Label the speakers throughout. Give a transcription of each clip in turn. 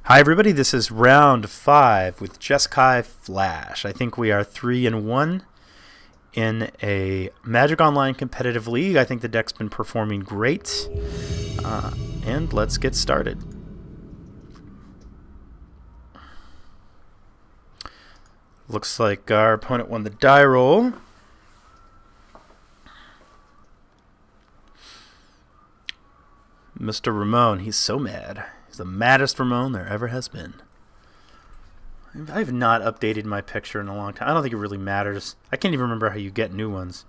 Speaker 1: Hi everybody, this is round 5 with Jeskai Flash. I think we are 3-1 in a Magic Online competitive league. I think the deck's been performing great. And let's get started. Looks like our opponent won the die roll. Mr. Ramon, he's so mad. He's the maddest Ramon there ever has been. I have not updated my picture in a long time. I don't think it really matters. I can't even remember how you get new ones.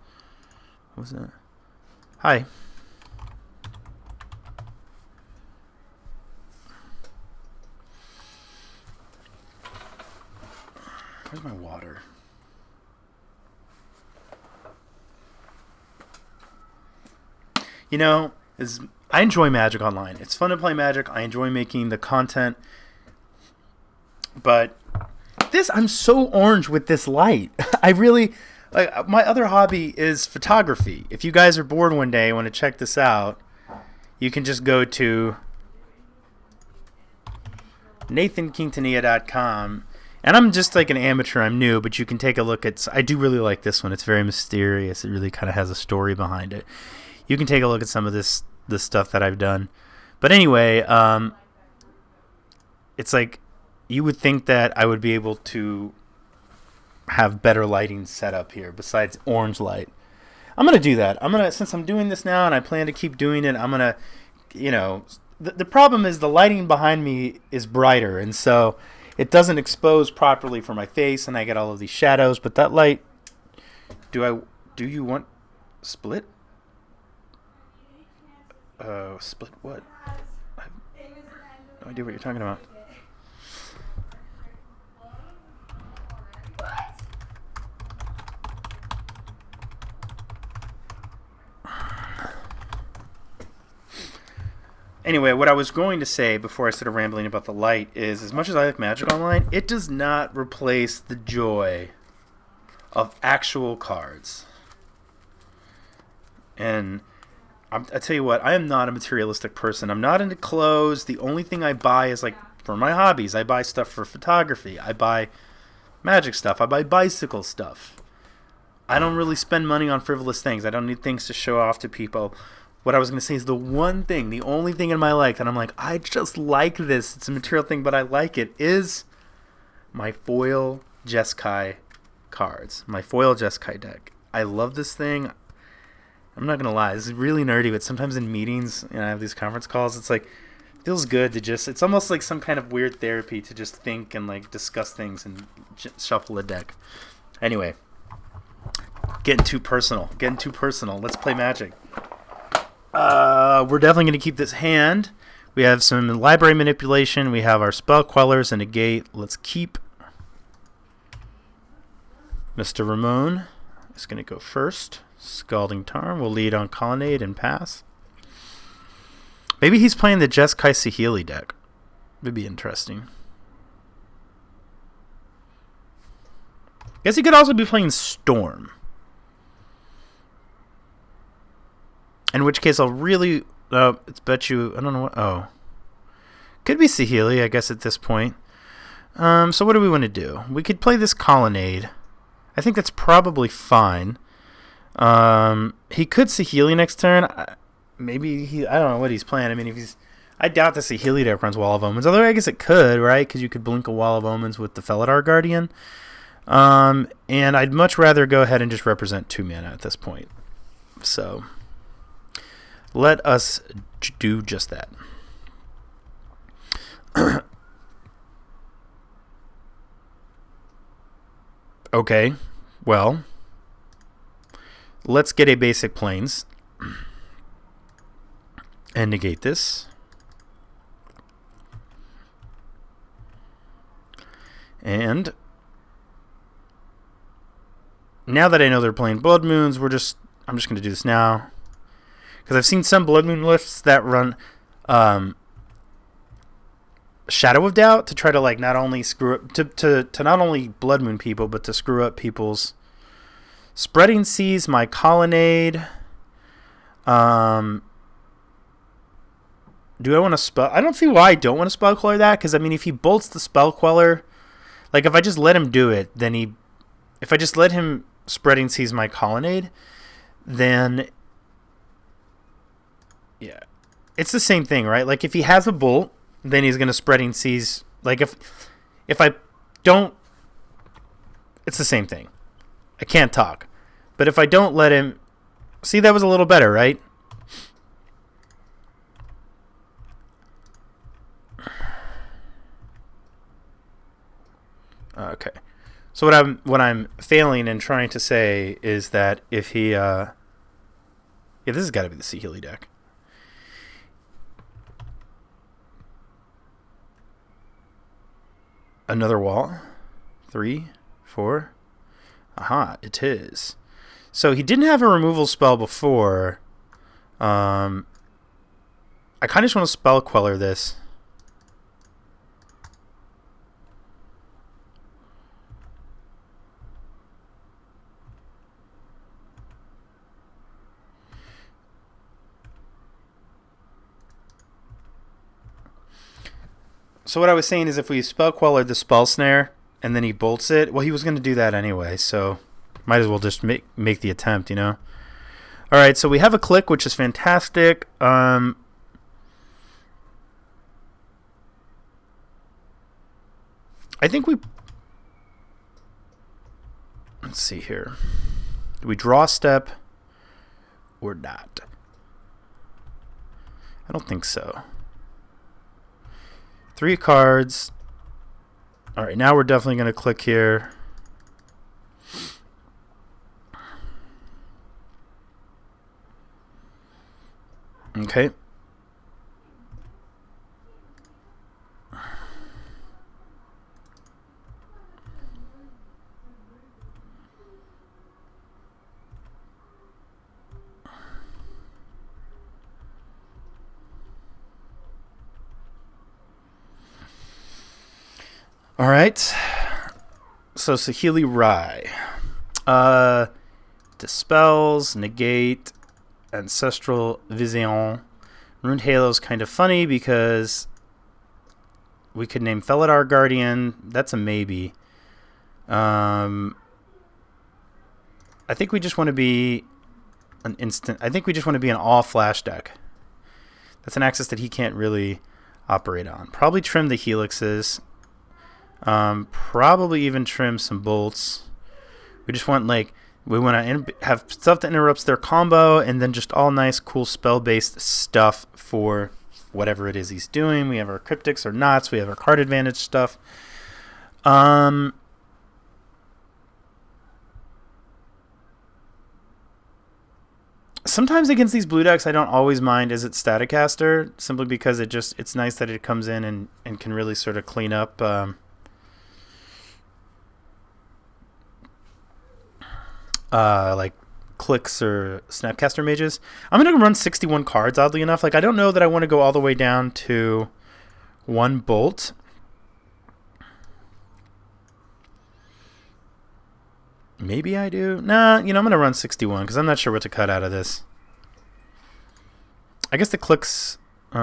Speaker 1: What was that? Hi. Where's my water? You know, I enjoy Magic Online. It's fun to play Magic. I enjoy making the content. But I'm so orange with this light. I really, my other hobby is photography. If you guys are bored one day and want to check this out, you can just go to nathanquintanilla.com. And I'm just like an amateur. I'm new, but you can take a look at. I do really like this one. It's very mysterious. It really kind of has a story behind it. You can take a look at some of the stuff that I've done. But anyway, it's like you would think that I would be able to have better lighting set up here besides orange light. I'm going to do that. Since I'm doing this now and I plan to keep doing it, I'm going to, the problem is the lighting behind me is brighter, and so it doesn't expose properly for my face, and I get all of these shadows. But that light, do you want split? Split what? I have no idea what you're talking about. Anyway, what I was going to say before I started rambling about the light is, as much as I like Magic Online, it does not replace the joy of actual cards. And I tell you what, I am not a materialistic person. I'm not into clothes. The only thing I buy is like for my hobbies. I buy stuff for photography. I buy Magic stuff. I buy bicycle stuff. I don't really spend money on frivolous things. I don't need things to show off to people. What I was going to say is the only thing in my life that I'm like, I just like this. It's a material thing, but I like it, is my foil Jeskai cards. My foil Jeskai deck. I love this thing. I'm not going to lie. This is really nerdy, but sometimes in meetings, I have these conference calls, it's like, it feels good to just, it's almost like some kind of weird therapy to just think and like discuss things and shuffle a deck. Anyway, getting too personal. Let's play Magic. We're definitely going to keep this hand. We have some library manipulation. We have our spell quellers and negate. Let's keep. Mr. Ramon is going to go first. Scalding Tarn will lead on Colonnade and pass. Maybe he's playing the Jeskai Saheeli deck. Would be interesting. Guess he could also be playing Storm. In which case I'll really... it's bet you... I don't know what... Oh. Could be Saheeli, I guess, at this point. So what do we want to do? We could play this Colonnade. I think that's probably fine. He could Saheeli next turn. Maybe he... I don't know what he's playing. I mean, if he's... I doubt the Saheeli deck runs Wall of Omens. Although I guess it could, right? Because you could blink a Wall of Omens with the Felidar Guardian. And I'd much rather go ahead and just represent 2 mana at this point. So... let us do just that. Okay, well, let's get a basic planes and negate this. And now that I know they're playing Blood Moons, I'm just going to do this now. Because I've seen some Blood Moon lists that run Shadow of Doubt to try to like not only screw up to not only Blood Moon people, but to screw up people's Spreading Seas, my Colonnade. do I want to spell? I don't see why I don't want to spell queller that, because I mean, if he bolts the spell queller, like if I just let him do it, then if I just let him spreading seas my colonnade, then yeah, it's the same thing, right? Like if he has a bolt, then he's gonna spreading seas. Like if I don't, it's the same thing. I can't talk, but if I don't let him, see, that was a little better, right? Okay. So what I'm failing in trying to say is that if he yeah, this has got to be the Saheeli deck. Another wall. 3, 4. Aha, it is. So he didn't have a removal spell before. I kind of just want to spell queller this. So what I was saying is if we spell queller the spell snare and then he bolts it, well, he was going to do that anyway, so might as well just make the attempt, you know? All right, so we have a click, which is fantastic. I think we... Let's see here. Do we draw a step or not? I don't think so. 3 cards. All right, now we're definitely going to click here. Okay. All right. So Saheeli Rai. Dispels, negate, ancestral vision. Runed Halo's kind of funny because we could name Felidar Guardian. That's a maybe. I think we just want to be an instant. I think we just want to be an all flash deck. That's an axis that he can't really operate on. Probably trim the helixes. Probably even trim some bolts. We just want we want to have stuff that interrupts their combo, and then just all nice, cool spell-based stuff for whatever it is he's doing. We have our cryptics or knots. We have our card advantage stuff. Sometimes against these blue decks, I don't always mind Is It Staticaster, simply because it's nice that it comes in and can really sort of clean up like clicks or Snapcaster mages. I'm going to run 61 cards, oddly enough. I don't know that I want to go all the way down to 1 bolt. Maybe I do. Nah, I'm going to run 61 because I'm not sure what to cut out of this. I guess the clicks... It's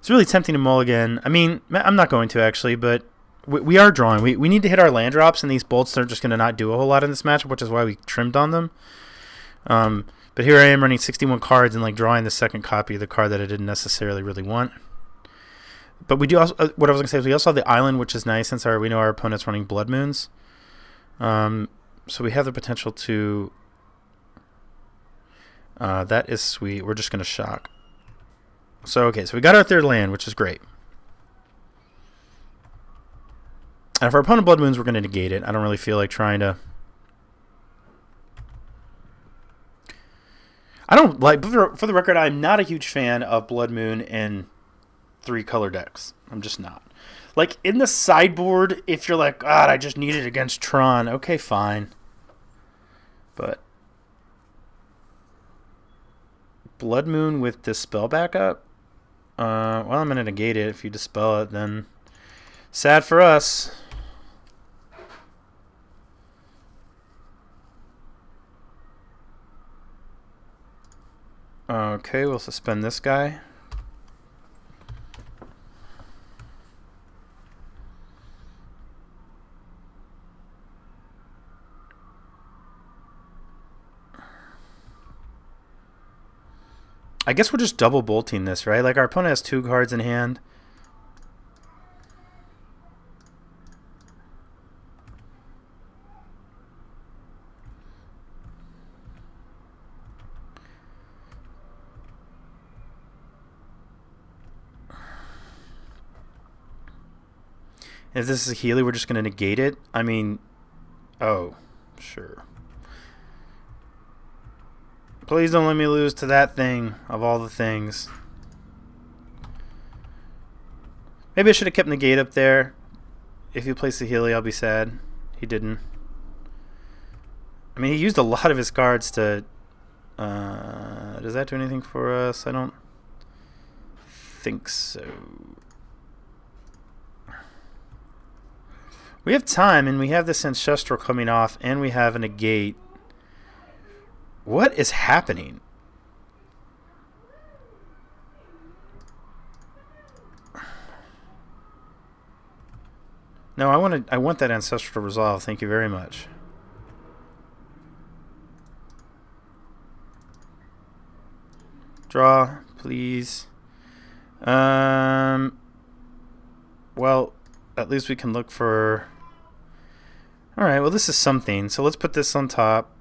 Speaker 1: really tempting to mulligan. I mean, I'm not going to, actually, but we are drawing. We need to hit our land drops, and these bolts are just going to not do a whole lot in this matchup, which is why we trimmed on them. But here I am running 61 cards and drawing the second copy of the card that I didn't necessarily really want. But we do also, what I was going to say is we also have the island, which is nice since we know our opponent's running Blood Moons. So we have the potential to... that is sweet. We're just going to shock. So, okay, so we got our third land, which is great. And if our opponent Blood Moons, we're going to negate it. I don't really feel like trying to... I don't like... For the record, I'm not a huge fan of Blood Moon in 3-color decks. I'm just not. In the sideboard, if you're like, God, I just need it against Tron. Okay, fine. But... Blood Moon with Dispel backup? Well, I'm going to negate it. If you Dispel it, then... Sad for us. Okay, we'll suspend this guy. I guess we're just double bolting this, right? Like, our opponent has 2 cards in hand. If this is a Saheeli, we're just going to negate it. I mean, oh, sure. Please don't let me lose to that thing of all the things. Maybe I should have kept negate up there. If he plays Saheeli, I'll be sad. He didn't. I mean, he used a lot of his cards to... does that do anything for us? I don't think so. We have time, and we have this Ancestral coming off, and we have a negate. What is happening? No, I want that Ancestral to resolve. Thank you very much. Draw, please. Well, at least we can look for... Alright, well, this is something. So let's put this on top.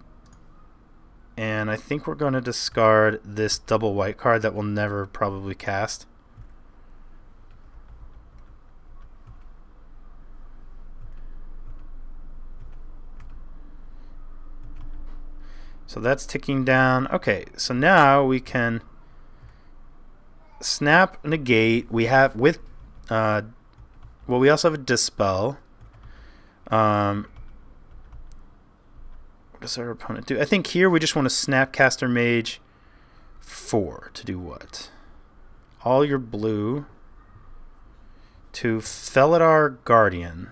Speaker 1: And I think we're going to discard this double white card that we'll never probably cast. So that's ticking down. Okay, so now we can snap, negate. We have with... well, we also have a dispel. What does our opponent do? I think here we just want to Snapcaster Mage 4 to do what? All your blue to Felidar Guardian.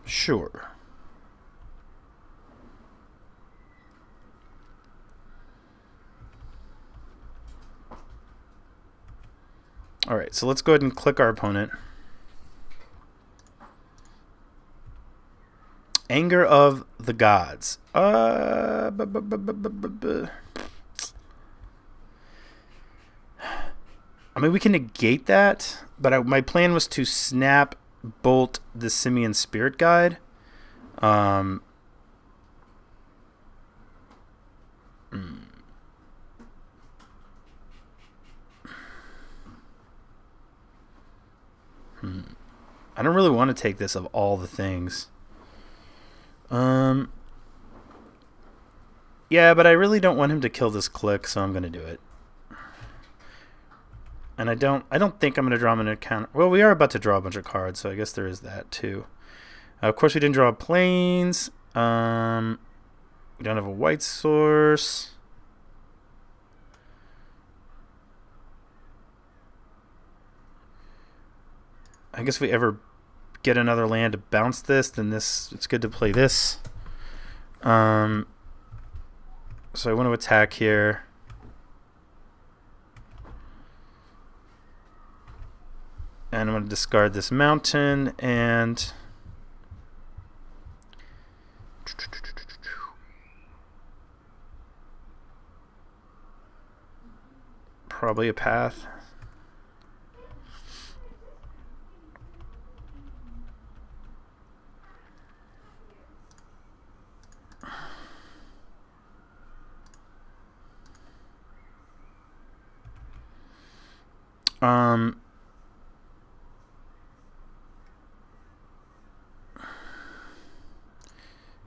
Speaker 1: Sure. Alright, so let's go ahead and click our opponent. Anger of the Gods. I mean, we can negate that, but my plan was to snap bolt the Simian Spirit Guide. I don't really want to take this of all the things. Yeah, but I really don't want him to kill this click, so I'm going to do it. And I don't think I'm going to draw him an encounter. Well, we are about to draw a bunch of cards, so I guess there is that too. Of course, we didn't draw planes. We don't have a white source. I guess if we ever get another land to bounce this, then it's good to play this. So I want to attack here. And I'm going to discard this mountain and probably a path.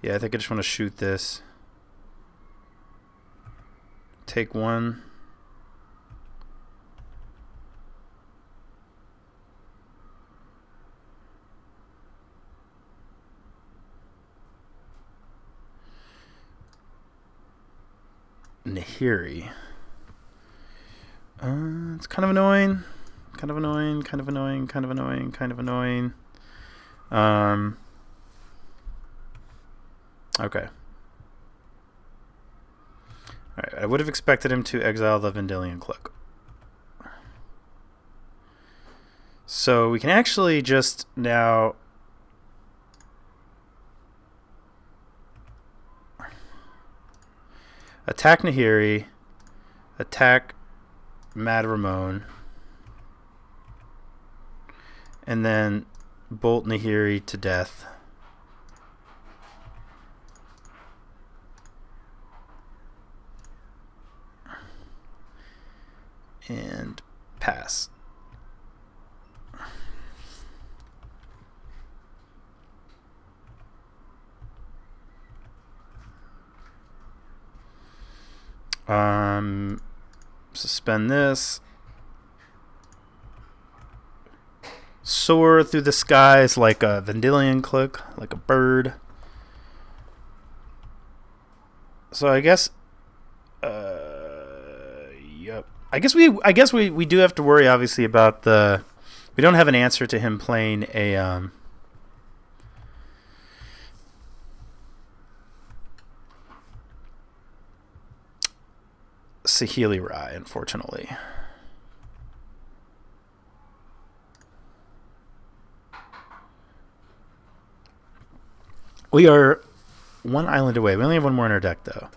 Speaker 1: Yeah, I think I just want to shoot this. Take one. Nahiri. It's kind of annoying. Kind of annoying. Kind of annoying. Kind of annoying. Kind of annoying. Okay. Alright, I would have expected him to exile the Vendilion Cloak. So we can actually just now attack Nahiri, attack Mad Ramon, and then bolt Nahiri to death. And pass. Suspend this. Soar through the skies like a Vendilion Cloak, like a bird. So I guess yep. I guess we do have to worry obviously about the we don't have an answer to him playing a Saheeli Rai, unfortunately. We are one island away. We only have one more in our deck, though.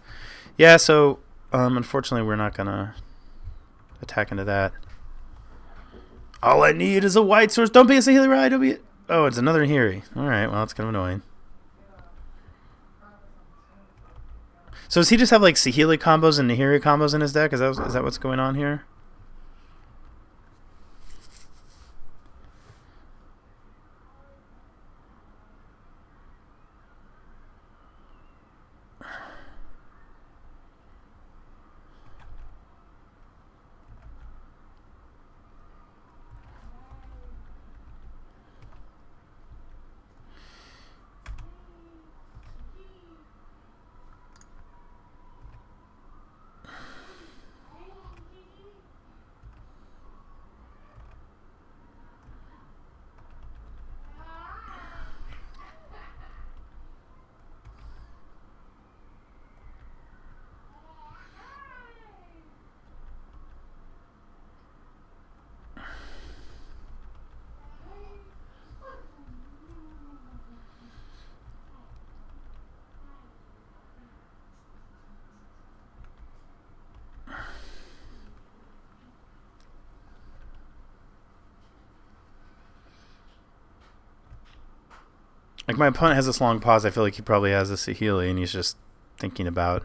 Speaker 1: Yeah, so unfortunately, we're not gonna attack into that. All I need is a white source. Don't be a Saheeli Rai. Don't be. Oh, it's another Nahiri. All right. Well, that's kind of annoying. So does he just have like Saheeli combos and Nahiri combos in his deck? Is that what's going on here? Like, my opponent has this long pause. I feel like he probably has a Saheeli, and he's just thinking about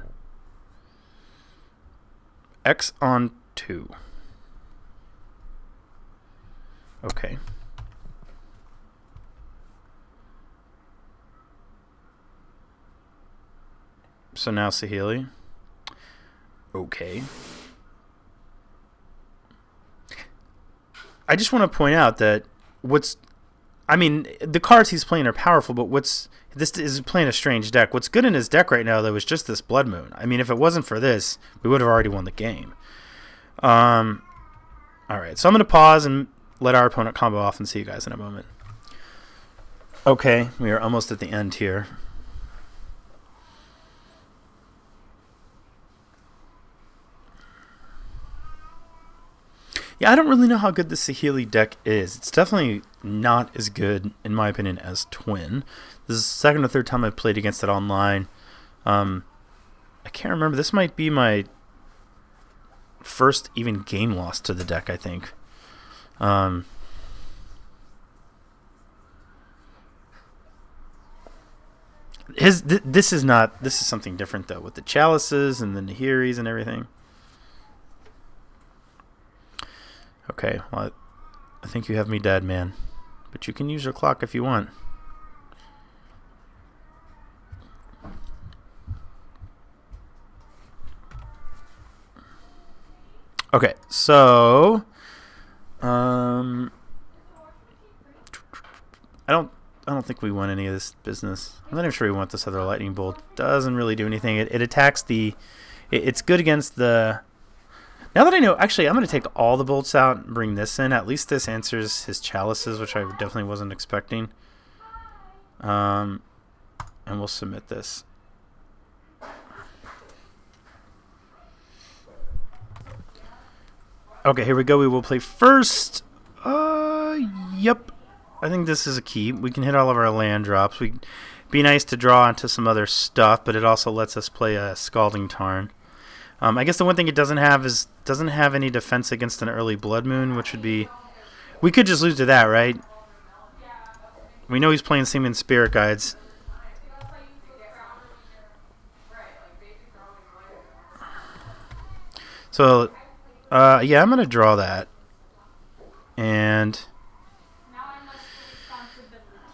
Speaker 1: X on 2. Okay. So now Saheeli. Okay. I just want to point out that I mean, the cards he's playing are powerful, but this is playing a strange deck. What's good in his deck right now, though, is just this Blood Moon. I mean, if it wasn't for this, we would have already won the game. All right, so I'm going to pause and let our opponent combo off and see you guys in a moment. Okay, we are almost at the end here. Yeah, I don't really know how good the Saheeli deck is. It's definitely not as good, in my opinion, as Twin. This is the second or third time I've played against it online. I can't remember. This might be my first even game loss to the deck, I think. This is something different, though, with the chalices and the Nahiris and everything. Okay, well, I think you have me dead, man. But you can use your clock if you want. Okay, so I don't think we want any of this business. I'm not even sure we want this other lightning bolt. Doesn't really do anything. It attacks the. It's good against the Now that I know, actually, I'm going to take all the bolts out and bring this in. At least this answers his chalices, which I definitely wasn't expecting. And we'll submit this. Okay, here we go. We will play first. Yep. I think this is a keep. We can hit all of our land drops. We be nice to draw into some other stuff, but it also lets us play a Scalding Tarn. I guess the one thing it doesn't have is doesn't have any defense against an early Blood Moon, which would be... We could just lose to that, right? We know he's playing Seaman Spirit Guides. So, yeah, I'm going to draw that. And...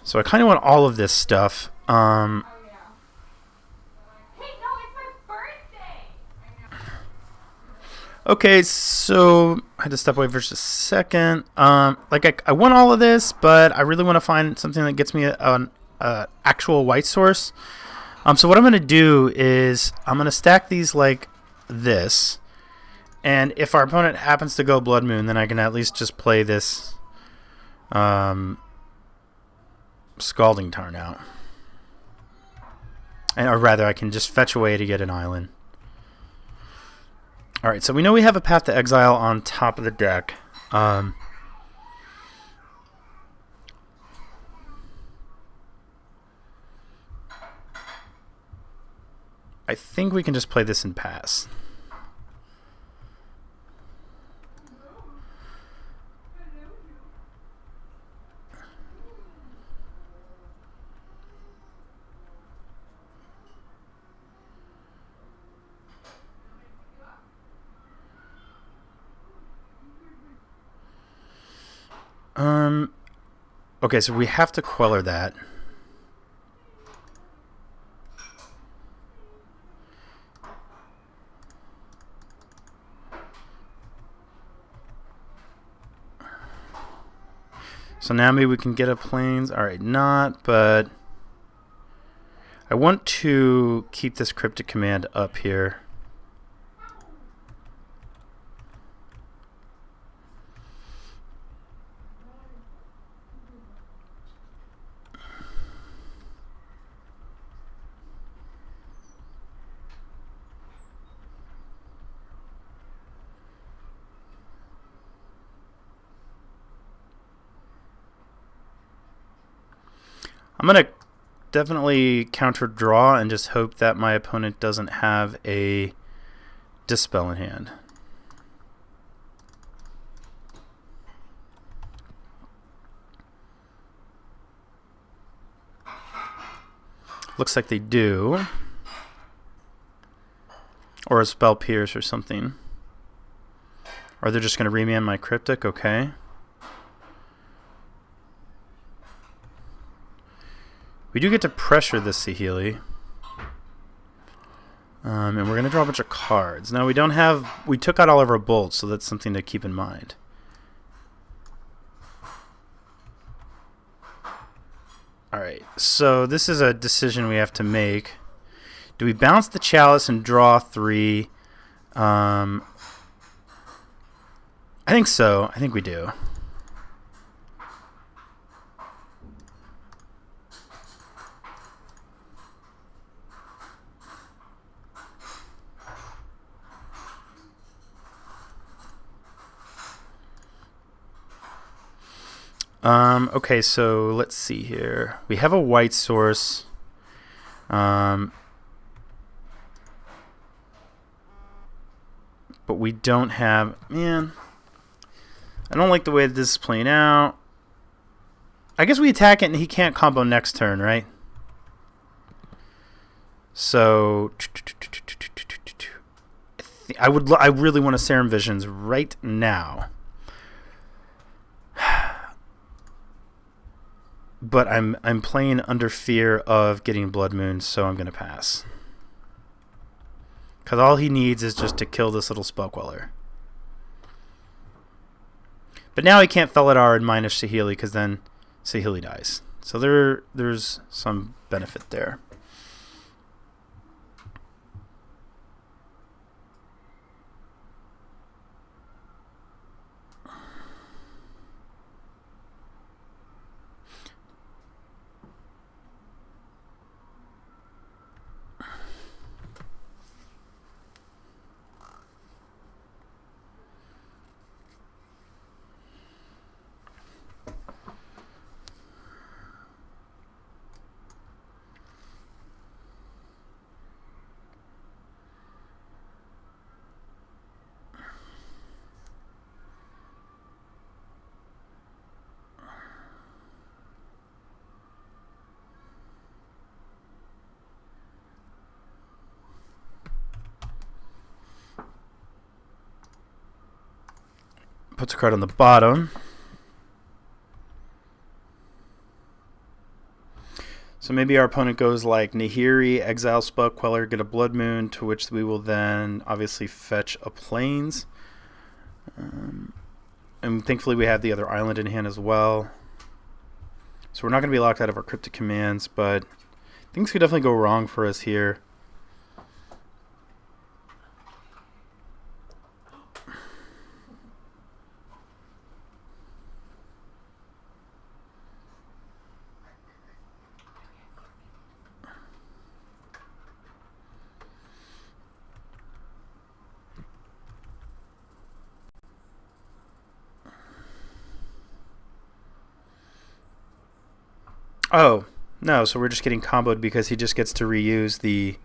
Speaker 1: So I kind of want all of this stuff. Okay, so I had to step away for just a second. Like I want all of this, but I really want to find something that gets me an actual white source. So what I'm going to do is I'm going to stack these like this. And if our opponent happens to go Blood Moon, then I can at least just play this Scalding Tarn out. Or rather, I can just fetch away to get an island. Alright, so we know we have a Path to Exile on top of the deck. I think we can just play this and pass. Okay, so we have to Queller that. So now maybe we can get a Plains. Alright, not, but I want to keep this Cryptic Command up here. I'm going to definitely counter draw and just hope that my opponent doesn't have a Dispel in hand. Looks like they do. Or a Spell Pierce or something. Or they're just going to remand my Cryptic, okay. We do get to pressure this Saheeli. And we're going to draw a bunch of cards. Now, we don't have... We took out all of our bolts, so that's something to keep in mind. Alright, so this is a decision we have to make. Do we bounce the Chalice and draw 3? I think so. I think we do. Okay, so let's see here. We have a white source. But we don't have... Man, I don't like the way this is playing out. I guess we attack it and he can't combo next turn, right? So... I really want to Serum Visions right now. But I'm playing under fear of getting Blood Moon, so I'm going to pass. Because all he needs is just to kill this little Spell Queller. But now he can't Felidar and minus Saheeli, because then Saheeli dies. So there's some benefit there. Puts a card on the bottom. So maybe our opponent goes like Nahiri, exile Spell Queller, get a Blood Moon, to which we will then obviously fetch a Plains. And thankfully we have the other island in hand as well. So we're not going to be locked out of our Cryptic Commands, but things could definitely go wrong for us here. Oh, no, so we're just getting comboed because he just gets to reuse the...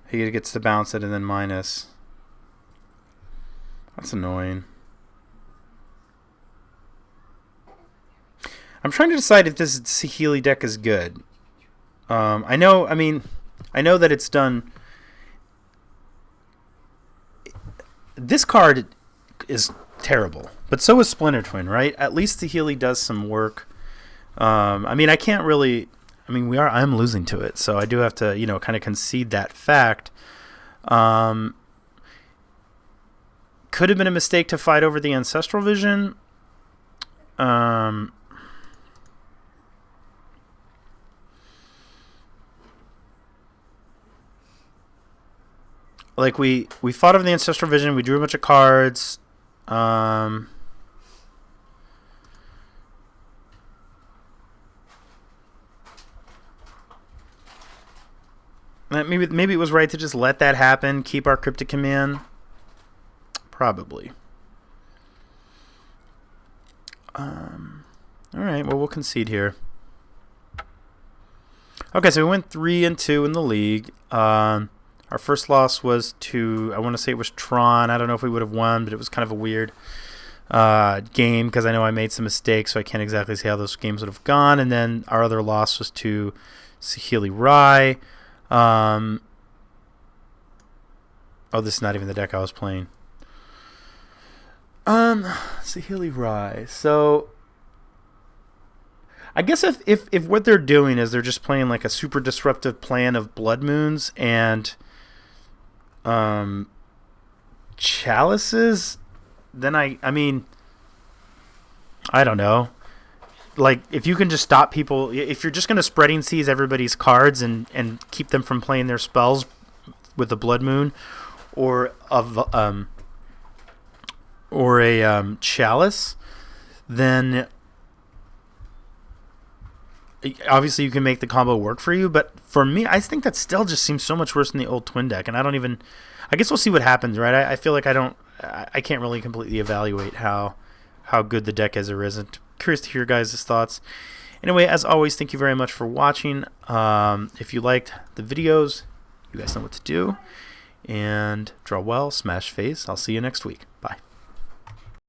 Speaker 1: He gets to bounce it and then minus. That's annoying. I'm trying to decide if this Saheeli deck is good. I know that it's done... This card is terrible, but so is Splinter Twin, right? At least Saheeli does some work. I can't really... I'm losing to it, so I do have to, kind of concede that fact. Could have been a mistake to fight over the Ancestral Vision. Like, we fought over the Ancestral Vision, we drew a bunch of cards. Maybe it was right to just let that happen, keep our Cryptic Command. Probably. Alright, well, we'll concede here. Okay, so we went 3-2 in the league. Our first loss was to, I want to say it was Tron. I don't know if we would have won, but it was kind of a weird game because I know I made some mistakes, so I can't exactly see how those games would have gone. And then our other loss was to Saheeli Rai. Oh, this is not even the deck I was playing. Saheeli Rai. So I guess if what they're doing is they're just playing like a super disruptive plan of Blood Moons and Chalices, then I don't know. Like, if you can just stop people, if you're just going to spreading seize everybody's cards and keep them from playing their spells with the Blood Moon or a Chalice, then obviously you can make the combo work for you. But for me, I think that still just seems so much worse than the old Twin deck, and I guess we'll see what happens, right? I feel like I can't really completely evaluate how good the deck is or isn't. Curious to hear your guys' thoughts. Anyway, as always, thank you very much for watching. If you liked the videos, you guys know what to do. And draw well, smash face. I'll see you next week. Bye.